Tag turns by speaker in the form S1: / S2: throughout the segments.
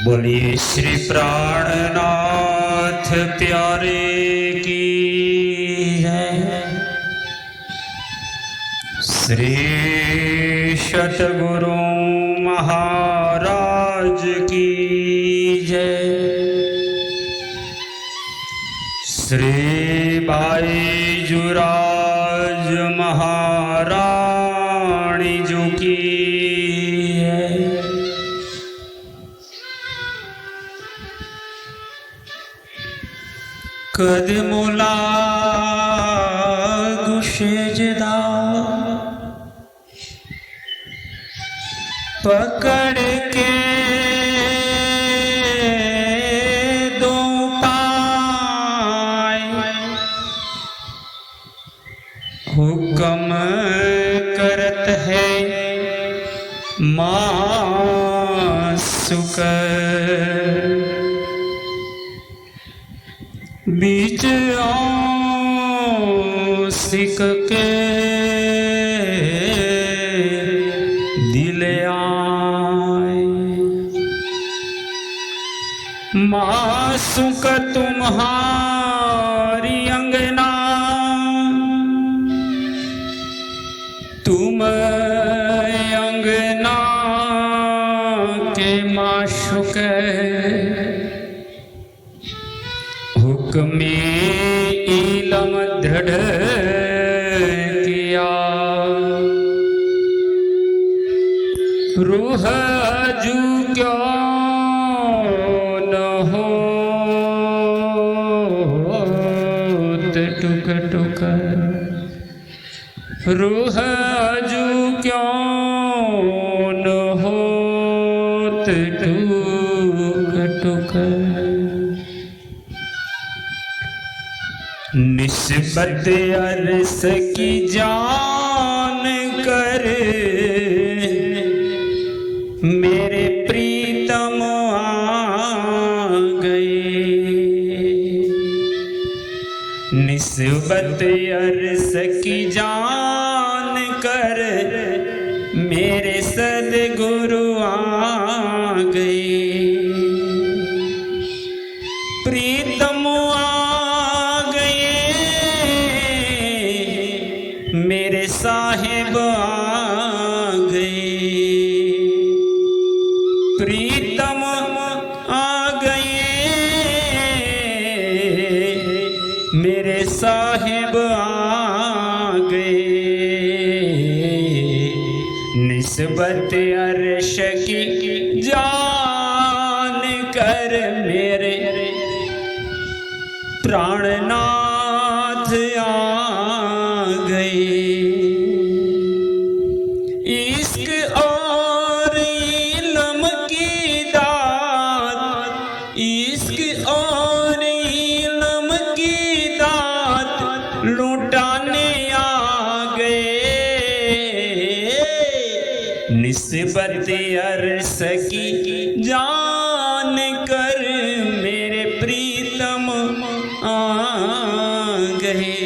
S1: बोलिए श्री प्राणनाथ प्यारे की जय। श्री सतगुरु महाराज की जय। श्री बाईजुराज महारानी जी की जय। कदमुला गुशेजदा पकड़ के दो पाय हुक्म करत है माँ सुकर बीच सिक के दिल आए मासुक तुम्हारी अंगना तुम अंगना के माशुक हुक्मे इलम दृढ़ किया रूह जू क्यों न हो टुक टुक रूह जू क्यों न हो टुक टुक निस्बत अर्स की जान कर मेरे प्रीतम आ गए। निस्बत अर्स की जान कर मेरे सद्गुरु आ गए। प्रीतम मेरे साहिब आ गए। प्रीतम आ गए मेरे साहिब आ गए। निस्बत अर्श की जान कर मेरे प्राणनाथ आ गए। इश्क और इल्म की दात इश्क और इल्म की दात लुटाने आ गए। निस्बत अर्श की जान कर मेरे प्रीतम आ गए।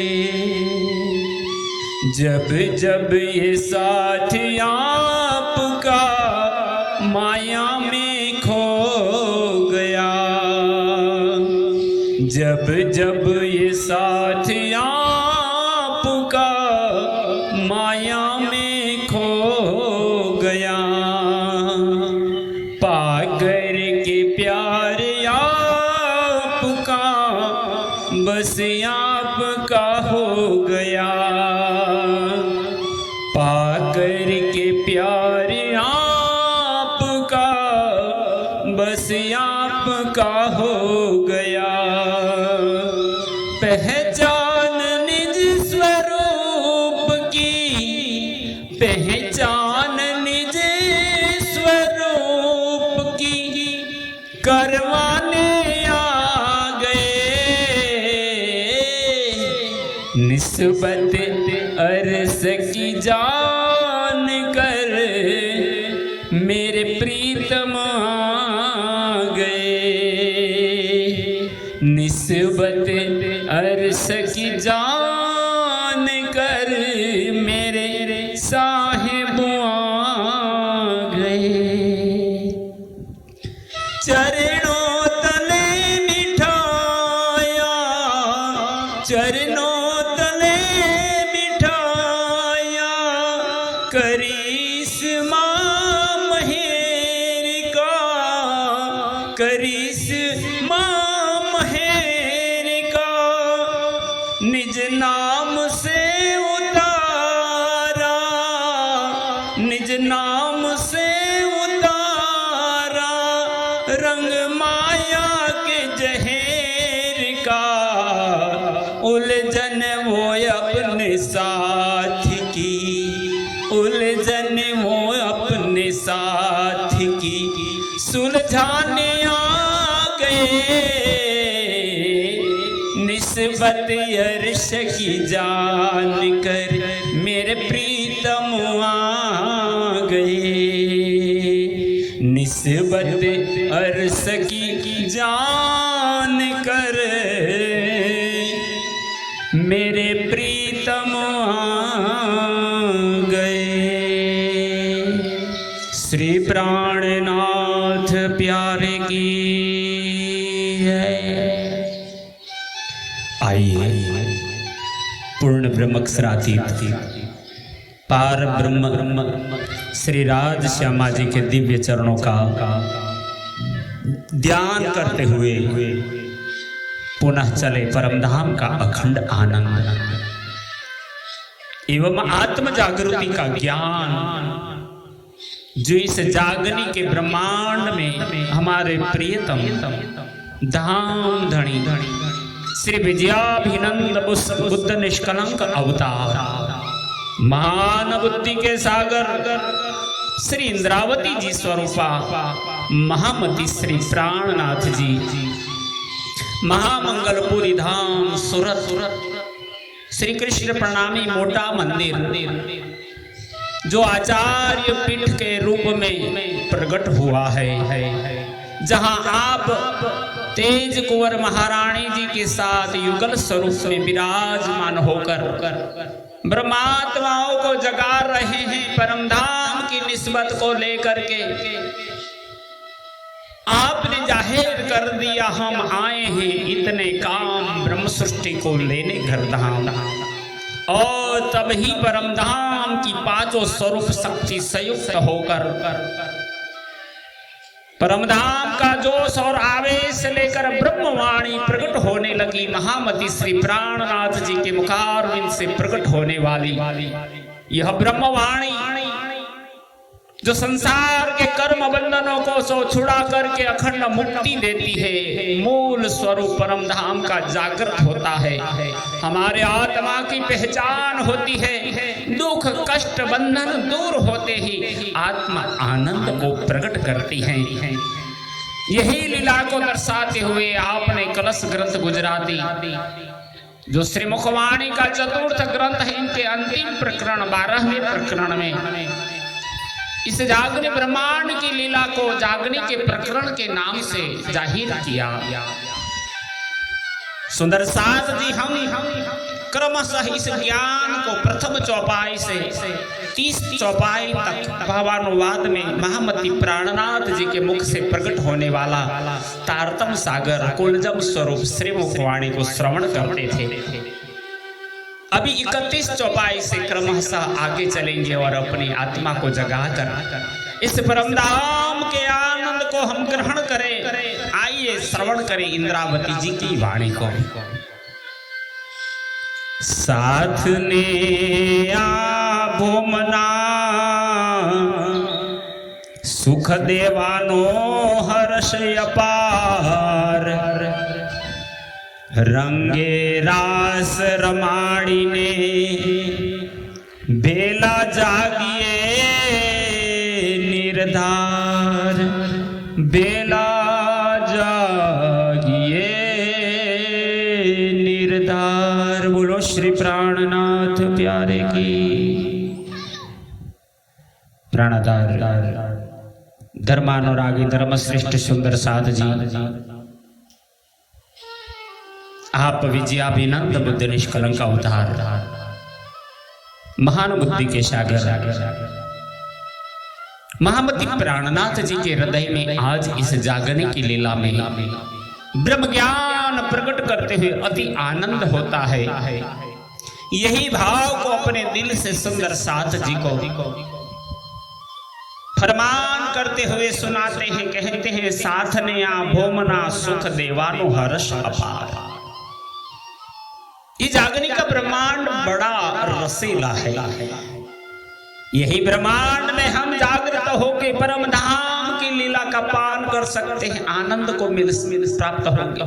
S1: जब जब ये साथ आपका माया में खो गया। जब जब ये साथ आपका माया में खो गया। पाकर के प्यार आपका बस आपका हो गया। पाकर के प्यार आपका बस आपका हो गया। पहचान निज स्वरूप की पहचान निज स्वरूप की करवाने आ निस्बत अर्स की जान कर मेरे प्रीतम आ गए। निस्बत अर्स की जान कर मेरे साहिब आ गए। चरणों तले बिठाया, चरणों तले बिठाया, करिश्मा महेर का, करिश्मा महेर का, निज नाम से उतारा, निज नाम से उतारा, रंग माया के जहर का, उलझन वो अपने साथ की, उलझन वो अपने साथ की, सुलझाने आ गए, निस्बत अर्श की जान कर मेरे प्रीतम आ गए, निस्बत अर्श की जान कर मेरे प्रीतम आ गए। श्री प्राणनाथ प्यारे की है। आइए पूर्ण ब्रह्मक्षरातीत पार ब्रह्म श्री राज श्यामा जी के दिव्य चरणों का ध्यान करते हुए पुनः चले परमधाम का अखंड आनंद एवं आत्म जागृति का ज्ञान जो इस जागनी के ब्रह्मांड में हमारे प्रियतम धाम धनी श्री विजयाभिनंद बुद्ध निष्कलंक अवतार महान बुद्धि के सागर श्री इंद्रावती जी स्वरूपा महामती श्री प्राणनाथ जी महामंगलपुरी धाम सूरत श्री कृष्ण प्रणामी मोटा मंदिर जो आचार्य पीठ के रूप में प्रकट हुआ है, जहां आप तेज कुंवर महारानी जी के साथ युगल स्वरूप में विराजमान होकर ब्रह्मात्माओं को जगा रहे हैं। परमधाम की निस्बत को लेकर के आपने जाहिर कर दिया, हम आए हैं इतने काम ब्रह्म सृष्टि को लेने घरधाम, और तभी परमधाम की पांचों स्वरूप शक्ति संयुक्त होकर परमधाम का जोश और आवेश लेकर ब्रह्मवाणी प्रकट होने लगी। महामती श्री प्राणनाथ जी के मुखारविंद से प्रकट होने वाली यह ब्रह्मवाणी जो संसार के कर्म बंधनों को सो छुड़ा करके अखंड मुक्ति देती है, मूल स्वरूप परमधाम का जागृत होता है, हमारे आत्मा की पहचान होती है। दुख कष्ट बंधन दूर होते ही आत्मा आनंद को प्रकट करती है। यही लीला को दर्शाते हुए आपने कलश ग्रंथ गुजराती जो श्रीमुखवाणी का चतुर्थ ग्रंथ है, इनके अंतिम प्रकरण 12वें प्रकरण में इस जागने ब्रह्मांड की लीला को जागने के प्रकरण के नाम से जाहिर किया। सुंदर साथ जी हम क्रमशः इस ज्ञान को प्रथम चौपाई से 30 चौपाई तक भावानुवाद में महामती प्राणनाथ जी के मुख से प्रकट होने वाला तारतम सागर कुलजम स्वरूप श्रीमुखवाणी को श्रवण करते थे। अभी 31 चौपाई से क्रमशः आगे चलेंगे और अपनी आत्मा को जगाकर इस परमधाम के आनंद को हम ग्रहण करें। आइए श्रवण करें इंद्रावती जी की वाणी को। साथ ने आभोमना सुख देवानो हर्ष अपार, रंगे रास रमाड़ी ने बेला जागिए निर्धार, बेला जागिए निर्धार। बोलो श्री प्राणनाथ प्यारे की। प्राणदार धर्मानुरागी धर्मश्रेष्ठ सुंदर साध जी, आप विजयाभिनंद बुद्ध निष्कलंक अवतार महान बुद्धि के सागर महामती प्राणनाथ जी के हृदय में आज इस जागने की लीला में ब्रह्म ज्ञान प्रकट करते हुए अति आनंद होता है। यही भाव को अपने दिल से सुंदर साथ जी को फरमान करते हुए सुनाते हैं, कहते हैं, साथ ने आ भोमना सुख देवानो हर्ष अपार। ये जागने का ब्रह्मांड बड़ा रसीला है। यही ब्रह्मांड में हम जागृत होके परम धाम की लीला का पान कर सकते हैं, आनंद को प्राप्त होंगे।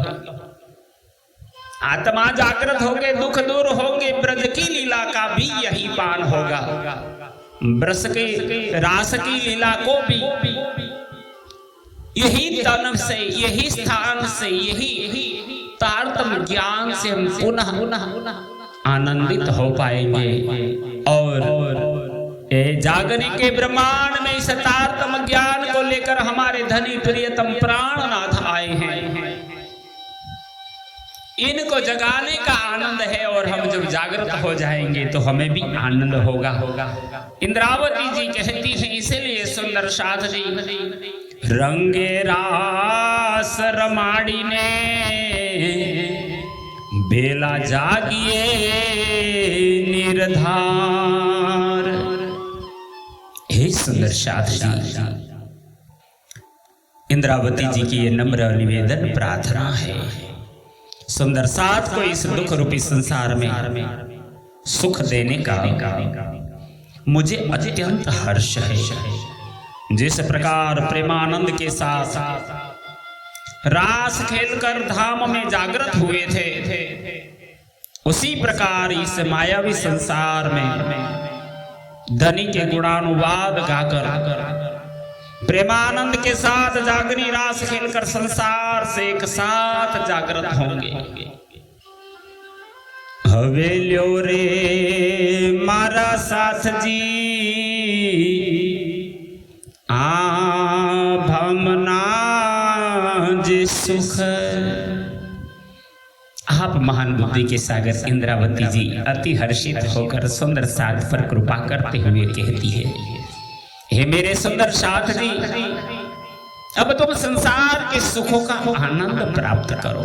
S1: आत्मा जागृत होगे, दुख दूर होंगे, ब्रज की लीला का भी यही पान होगा। ब्रज के रास की लीला को भी यही तन से, यही स्थान से, यही तारतम्य ज्ञान से हम पुनः आनंदित हो पाएंगे। और जागने के ब्रह्मांड में इस तारतम्य ज्ञान को लेकर हमारे धनी प्रियतम प्राणनाथ आए हैं। इनको जगाने का आनंद है और हम जब जागृत हो जाएंगे तो हमें भी आनंद होगा। इंद्रावती जी कहती हैं, इसीलिए सुंदर साथ जी रंगे रास रमाड़ी ने बेला जागिए निर्धार। हे सुंदर साथ जी, इंद्रावती जी की ये नम्र निवेदन प्रार्थना है। सुंदर साथ को इस दुख रूपी संसार में सुख देने का मुझे अत्यंत हर्ष है। जिस प्रकार प्रेमानंद के साथ रास खेलकर धाम में जागृत हुए थे, उसी प्रकार इस मायावी संसार में धनी के गुणानुवाद गाकर प्रेमानंद के साथ जागनी रास खेलकर संसार से एक साथ जागृत होंगे। हवेल्यो रे मारा साथ जी आ भमना जे सुख। आप महान बुद्धि के सागर इंद्रावती जी अति हर्षित होकर सुंदर साथ पर कृपा करते हुए कहती है, हे मेरे सुंदर साथ जी, अब तुम संसार के सुखों का आनंद प्राप्त करो,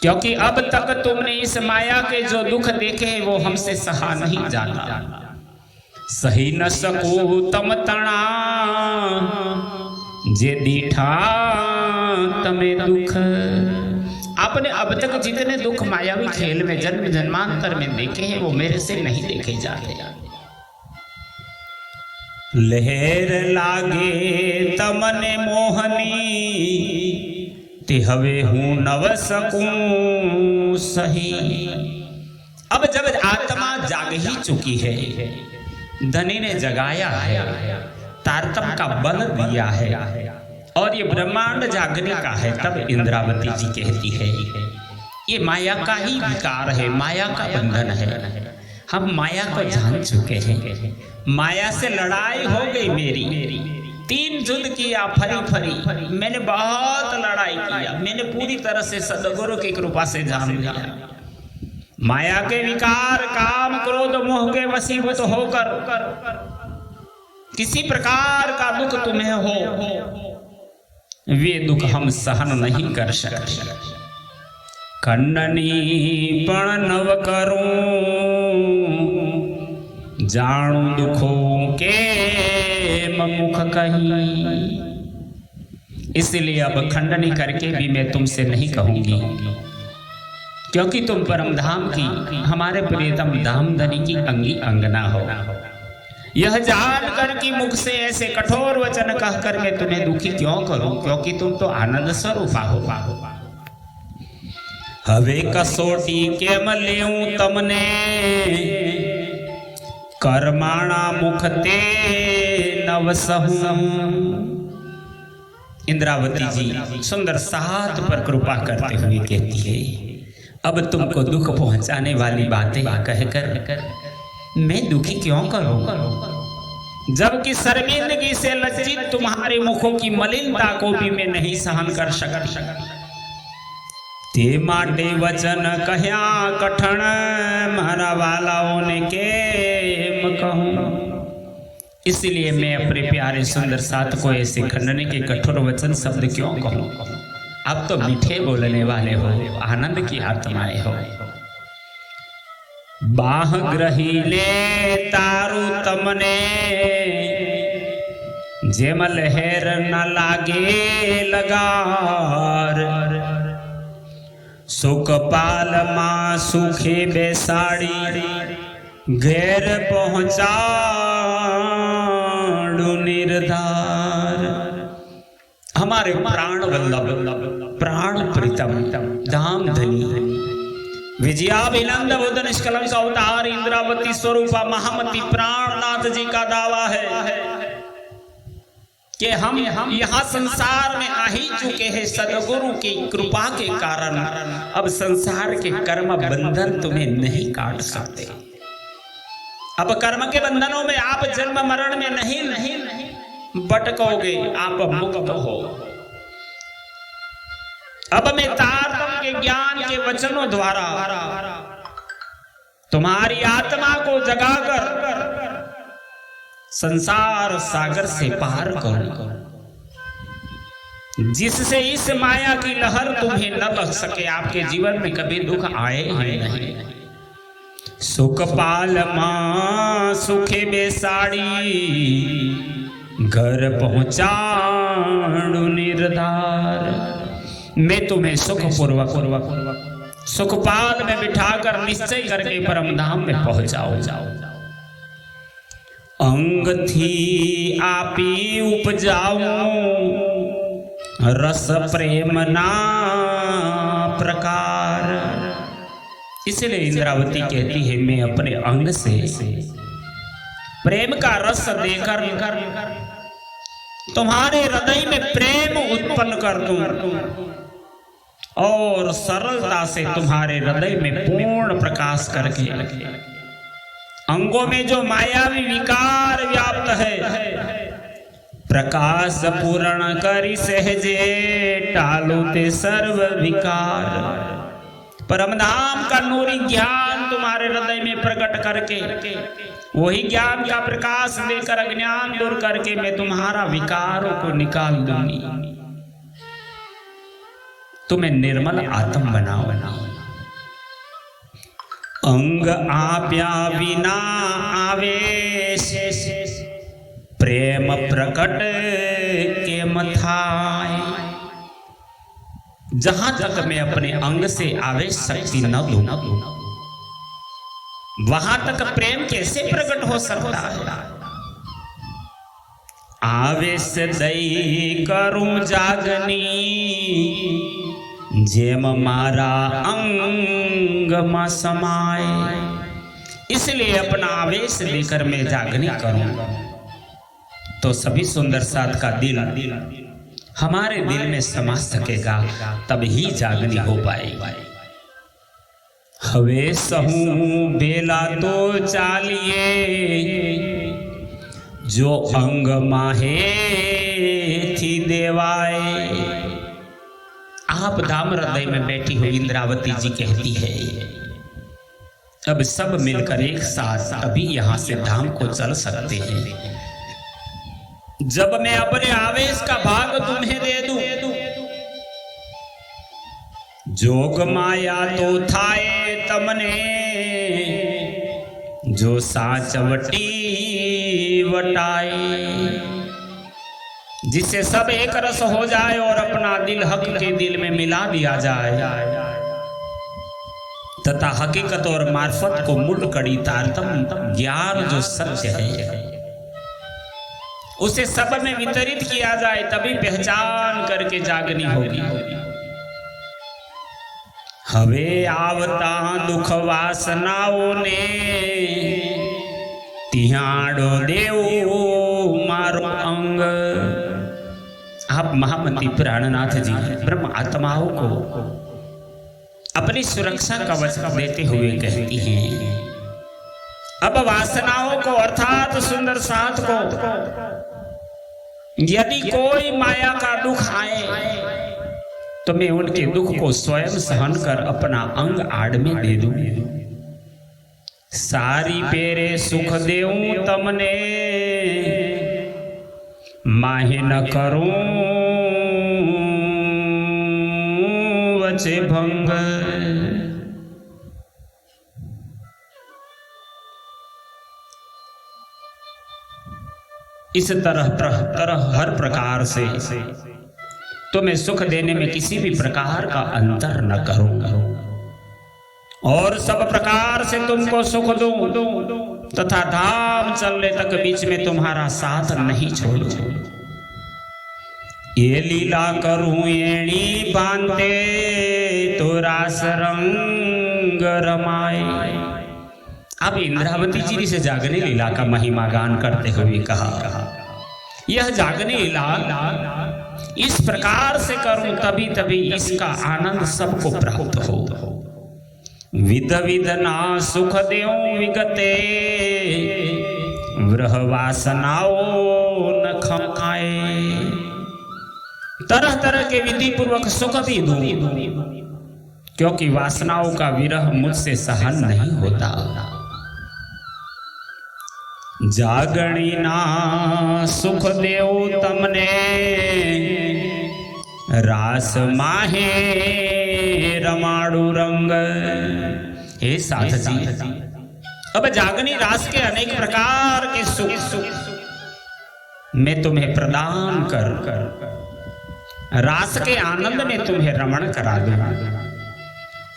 S1: क्योंकि अब तक तुमने इस माया के जो दुख देखे वो हमसे सहा नहीं जाता। सही न सकू तम तना जे दीठा तमे दुख। आपने अब तक जितने दुख मायावी खेल में जन्म जन्मांतर में देखे हैं वो मेरे से नहीं देखे जाते। लहर लागे तमने मोहनी ते हवे हूँ नव सकूं सही। अब जब आत्मा जाग ही चुकी है, धनी ने जगाया है, तारतम्य का बल दिया है और ये ब्रह्मांड जागने का है, तब इंद्रावती जी कहती है ये माया का ही विकार है, माया का बंधन है। हम माया को जान चुके हैं, माया से लड़ाई हो गई मेरी। 3 युद्ध किया फरी फरी, मैंने बहुत लड़ाई किया, मैंने पूरी तरह से सदगुरु की कृपा से जान लिया। माया के विकार काम क्रोध मोह के वशीभूत होकर किसी प्रकार का दुख तुम्हें हो, वे दुख हम सहन नहीं कर सकते। खंडनी पण नव करूं जाणू दुखों के मुख कहीं। इसलिए अब खंडनी करके भी मैं तुमसे नहीं कहूंगी, क्योंकि तुम परम धाम की, हमारे प्रियतम धाम धनी की अंगी अंगना हो। यह जान कर कि मुख से ऐसे कठोर वचन कहकर मैं तुम्हें दुखी क्यों करूं, क्योंकि तुम तो आनंद स्वरूपा हो। हवे कसोटी केम लेऊं तमने कर्माणा मुख ते नव सहूं। इंद्रावती जी सुंदर साथ पर कृपा करते हुए कहती है, अब तुमको दुख पहुंचाने वाली बातें कहकर मैं दुखी क्यों करूं, जबकि शर्मिंदगी से लज्जित तुम्हारे मुखों की मलिनता को भी मैं नहीं सहन कर सकती। ते माटे वचन कहया कठण मारा वालाओं ने केम कहूं। इसलिए मैं अपने प्यारे सुंदर साथ को ऐसे खंडने के कठोर वचन शब्द क्यों कहूं? आप तो मीठे बोलने वाले हो, आनंद की आत्माएं हो। बाह ग्रही ले तारू तमने, जेम लहर न लागे लगार। सुखपाल मां सुखे बेसाड़ी, घेर पहुंचाड़ू निर्धार। हमारे प्राण वल्लभ, प्राण प्रीतम, धाम धनी, विजयाभिनंद बुद्ध निष्कलंक अवतार, इंद्रावती स्वरूपा महामती प्राणनाथ जी का दावा है कि हम यहाँ संसार में आ ही चुके हैं सदगुरु की कृपा के कारण। अब संसार के कर्म बंधन तुम्हें नहीं काट सकते। अब कर्म के बंधनों में आप जन्म मरण में नहीं भटकोगे, आप मुक्त हो। अब मैं तारतम्य के ज्ञान के वचनों द्वारा तुम्हारी आत्मा को जगाकर संसार सागर से पार करूं, जिससे इस माया की लहर तुम्हें न लग सके, आपके जीवन में कभी दुख आए ही नहीं। सुखपाल मां सुखे बेसाड़ी, घर पहुंचाड़ू निर्धार। मैं तुम्हें सुखपूर्वक सुखपाल में बिठाकर निश्चय करके परम धाम में पहुंचाओ। अंग थी आपी उपजाऊं, रस प्रेम ना प्रकार। इसलिए इंद्रावती कहती है मैं अपने अंग से प्रेम का रस देकर तुम्हारे हृदय में प्रेम उत्पन्न कर दूं और सरलता से तुम्हारे हृदय में पूर्ण प्रकाश करके अंगों में जो मायावी विकार व्याप्त है, प्रकाश पूर्ण करी सहजे, टालो ते सर्व विकार। परम धाम का नूरी ज्ञान तुम्हारे हृदय में प्रकट करके, वही ज्ञान का प्रकाश देकर अज्ञान दूर करके मैं तुम्हारा विकारों को निकाल दूंगी, तुम्हें निर्मल आत्म बनाओ। अंग आप्या बिना आवेश, प्रेम प्रकट के मथाए। जहां तक मैं अपने अंग से आवेश शक्ति न दूं, वहां तक प्रेम कैसे प्रकट हो सकता है? आवेश दई करूं जागनी, जेम मारा अंग में समाए। इसलिए अपना आवेश लेकर मैं जागनी करूं तो सभी सुंदर साथ का दिल हमारे दिल में समा सकेगा, तब ही जागनी हो पाएगी। हवे सहूं बेला तो चालिए, जो अंग माहे थी देवाए। आप धाम हृदय में बैठी हुई इंद्रावती जी कहती है अब सब मिलकर एक साथ अभी यहां से धाम को चल सकते हैं, जब मैं अपने आवेश का भाग तुम्हें दे दूं। जोग माया तो थाए तमने, जो साचवटी वटाए। जिससे सब एक रस हो जाए और अपना दिल हक के दिल में मिला दिया जाए, तथा हकीकत और मार्फत को मूल कड़ी तारतम्य ज्ञान जो सत्य है उसे सब में वितरित किया जाए, तभी पहचान करके जागनी होगी। हवे आवता दुख वासनाओं ने, तिहाड़ो देव मारो अंग। आप महामती प्राणनाथ जी ब्रह्म आत्माओं को अपनी सुरक्षा कवच देते हुए कहती हैं अब वासनाओं को अर्थात सुंदर साथ को यदि कोई माया का दुख आए तो मैं उनके दुख को स्वयं सहन कर अपना अंग आड़ में दे दूं। सारी पेरे सुख देऊं तमने, माहे न करूं वचे भंग। इस तरह हर प्रकार से तुम्हें सुख देने में किसी भी प्रकार का अंतर न करूं और सब प्रकार से तुमको सुख दूं तथा धाम चलने तक बीच में तुम्हारा साथ नहीं छोड़ूं। ये लीला करूं एणी बांधे तो रास रंग रमाए। अब इंद्रावती जी से जागने लीला का महिमा गान करते हुए कहा, यह जागने लीला इस प्रकार से करूं तभी इसका आनंद सबको प्राप्त हो। विध विध ना सुख देऊं विगते वृह वासनाओ न खमाए। तरह तरह के विधि पूर्वक सुख भी दूं क्योंकि वासनाओं का विरह मुझसे सहन नहीं होता। जागणी ना सुख देव तमने रास माहे रमाड़ू रंग। हे साथ जी, अब जागनी रास के अनेक प्रकार के सुख मैं तुम्हें प्रदान कर रास के आनंद में तुम्हें रमण करा दूंगा।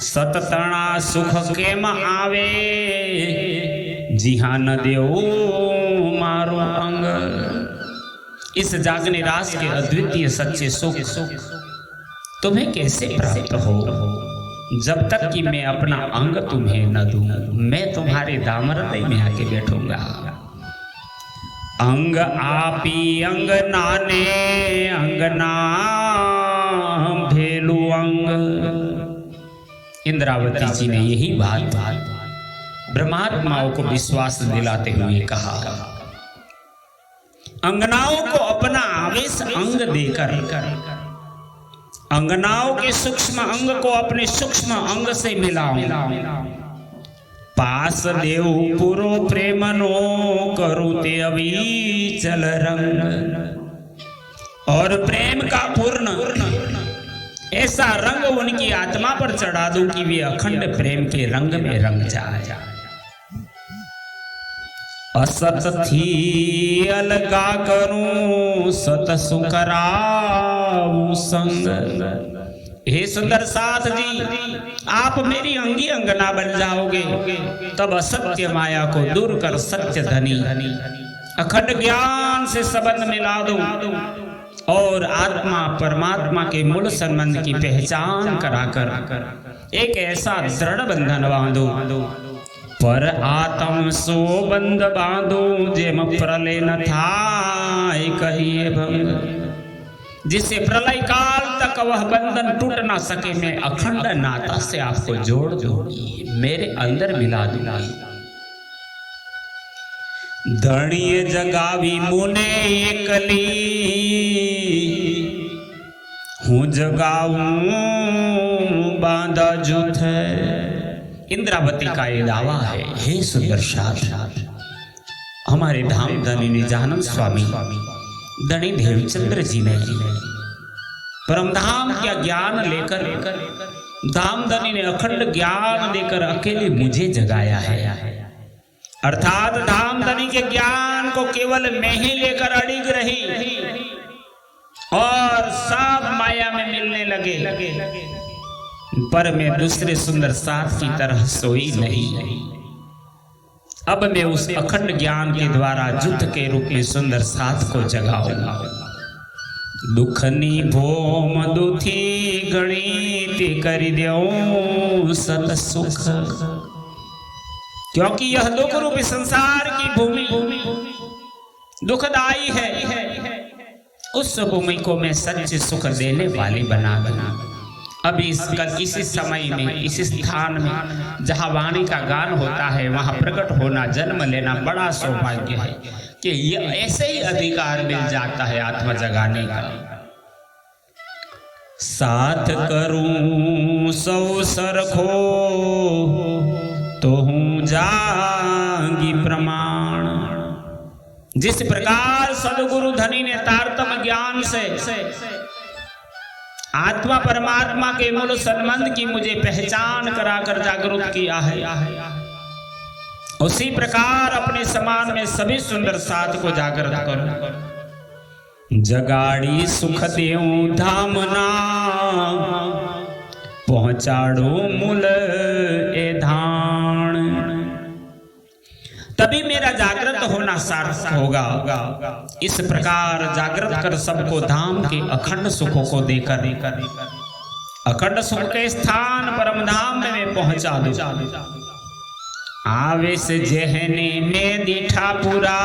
S1: सततणा सुख केम आवे जिहा न देव मारो अंग। इस जागने रास के अद्वितीय सच्चे सुख तुम्हें कैसे प्राप्त हो जब तक कि मैं अपना अंग तुम्हें न दूं। मैं तुम्हारे दामरदय में आके बैठूंगा। अंग आपी अंग नाने अंगना भेलू अंग। इंद्रावती जी ने यही बात ब्रह्मात्माओं को विश्वास दिलाते हुए कहा, अंगनाओं को अपना आवेश अंग देकर अंगनाओं के सूक्ष्म अंग को अपने सूक्ष्म अंग से मिलाओ। पास देव पुरो प्रेमनो करुते अविचल रंग। और प्रेम का पूर्ण ऐसा रंग उनकी आत्मा पर चढ़ा दूं कि वे अखंड प्रेम के रंग में रंग जाए। असत थी अलगा करूं सत सुकराऊं संग। हे सुंदर साथ जी, आप मेरी अंगी अंगना बन जाओगे तब असत्य माया को दूर कर सत्य धनी अखंड ज्ञान से संबंध मिला दूं और आत्मा परमात्मा के मूल संबंध की पहचान कराकर एक ऐसा दृढ़ बंधन बांधो पर आत्म सो बंध बांधो जेम प्रलय न था कहिए भंग। जिससे प्रलय काल तक वह बंधन टूट ना सके मैं अखंड नाता से आपको जोड़ दूंगी, मेरे अंदर मिला दूंगी। धणिय जगावी मुने एकली हूँ जगाऊं बांधा जुथ। इंद्रावती का ये दावा है, हे सुंदर साथ, हमारे धाम धनी निजानंद स्वामी धनी देवचंद्र जी ने परमधाम का ज्ञान लेकर धाम धनी ने अखंड ज्ञान देकर अकेले मुझे जगाया है। अर्थात धाम धनी के ज्ञान को केवल मैं ही लेकर अड़िग रही और सब माया में मिलने लगे पर मैं दूसरे सुंदर साथ की तरह सोई नहीं। अब मैं उस अखंड ज्ञान के द्वारा जुट के रूप में सुंदर साथ को जगाऊंगा। दुखनी भोम दुथी गणित कर देऊं सत सुख। क्योंकि यह दुख रूपी संसार की भूमि दुखदाई है, उस भूमि को मैं सच्चे सुख देने वाली बना दूंगा। अभी इसी समय में इस स्थान में जहाँ वाणी का गान होता है वहाँ प्रकट होना, जन्म लेना बड़ा सौभाग्य है कि ये ऐसे ही अधिकार मिल जाता है आत्मा जगाने का। साथ करूं सौ सरखो तो हूँ जागी प्रमाण। जिस प्रकार सदगुरु धनी ने तारतम ज्ञान से आत्मा परमात्मा के मूल संबंध की मुझे पहचान कराकर जागरूक किया है, उसी प्रकार अपने समान में सभी सुंदर साथ को जागृत करो। जगाड़ी सुख देऊं धामना, पहुंचाड़ो मूल ए धान। तभी मेरा जागृत होना सार्थक होगा। इस प्रकार जागृत कर सबको धाम के अखंड सुखों को देकर अखंड सुख के स्थान परम धाम में मैं पहुंचा दूं। आवेश जहने में दीठा पूरा,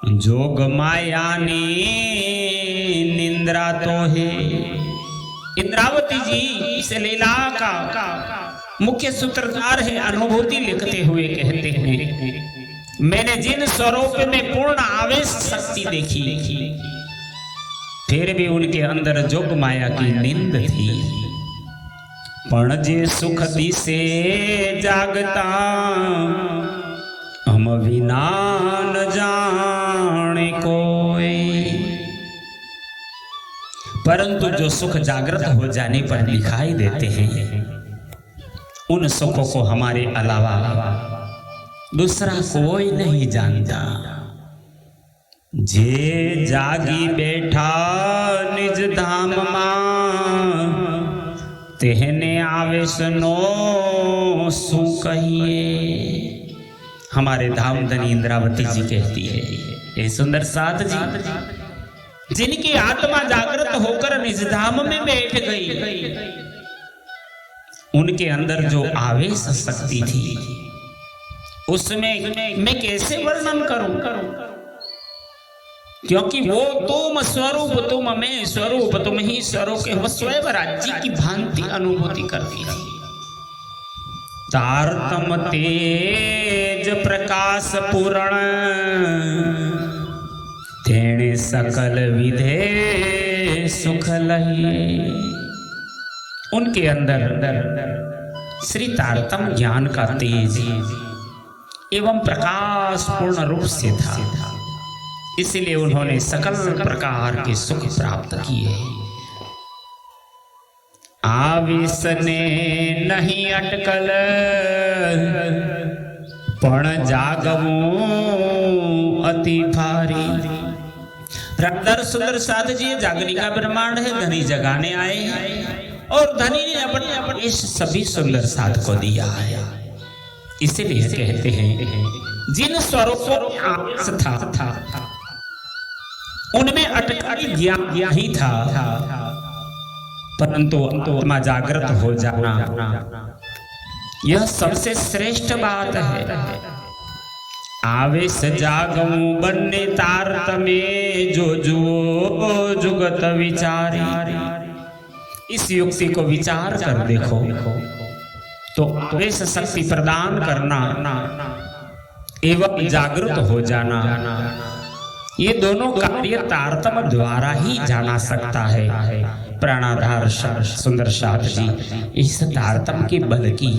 S1: जोग माया ने निंद्रा तो है। इंद्रावती जी इस लीला का मुख्य सूत्रधार है। अनुभूति लिखते हुए कहते हैं, मैंने जिन स्वरूप में पूर्ण आवेश शक्ति देखी, फिर भी उनके अंदर जोग माया की नींद थी। पण जे सुख दिसे जागता, हम विना न जाने कोई। परंतु जो सुख जागृत हो जाने पर दिखाई देते हैं, उन सुखों को हमारे अलावा दूसरा कोई नहीं जानता। जे जागी बैठा निज धाम मां, तेहने आवेश नो सु कहिए। हमारे धाम धनी इंद्रावती जी कहती है, ये सुंदर साथ जी जिनकी आत्मा जागृत होकर निज धाम में बैठ गई, उनके अंदर जो आवेश शक्ति थी, उसमें मैं कैसे वर्णन करूं? क्योंकि वो तुम स्वरूप तुम में स्वरूप तुम ही स्वरूप के स्वयं राज्य की भांति अनुभूति करती थी। तारतम तेज प्रकाश पूर्ण, तेणे सकल विधे सुख लहिए। उनके अंदर श्री तारतम ज्ञान का तेज एवं प्रकाश पूर्ण रूप से था, इसलिए उन्होंने सकल प्रकार के सुख प्राप्त किए। आवेश ने नहीं अटकल, पण जागवू अति भारी। अंदर सुंदर साध जी जागने का ब्रह्मांड है, धनी जगाने आए हैं और धनी ने अपने इस सभी सुंदर साध को दिया है। इसीलिए कहते हैं, जिन स्वरूपों में आवेश था उनमें अटकल ज्ञान ही था, परंतु आत्मा जागृत हो जाना यह सबसे श्रेष्ठ बात है। आवेश जागऊ बन्ने तारतमे, जो जो जुगत विचारी। इस युक्ति को विचार कर देखो तो आवेश शक्ति प्रदान करना एवं जागृत हो जाना, ये दोनों कार्य तारतम द्वारा ही जाना सकता है। प्राणाधार सुंदर साथ जी इस तारतम के बल की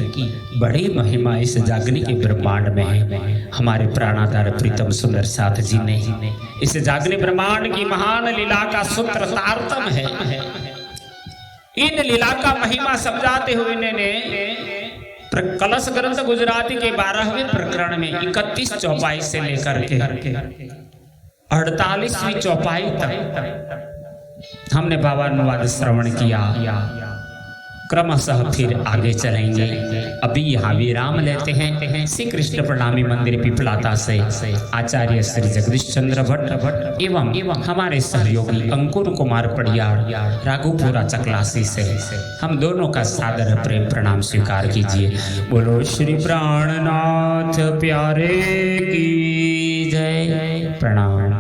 S1: बड़ी महिमा इस जागने के ब्रह्मांड में है। हमारे प्राणाधार प्रीतम सुंदर साथ जी ने इस जागने ब्रह्मांड की महान लीला का सूत्र तारतम है। इन लीला का महिमा समझाते हुए इन्होंने कलश ग्रंथ गुजराती के 12वें प्रकरण में 31 चौपाई से लेकर के 48वीं चौपाई तक हमने भावानुवाद श्रवण किया। क्रमशः फिर आगे चलेंगे। अभी यहाँ विराम लेते हैं। श्री कृष्ण प्रणामी मंदिर पिपलाता से आचार्य श्री जगदीश चंद्र भट्ट एवं हमारे सहयोगी अंकुर कुमार पड़ियार राघोपुरा चकलासी से हम दोनों का सादर प्रेम प्रणाम स्वीकार कीजिए। बोलो श्री प्राणनाथ प्यारे की जय। प्रणाम।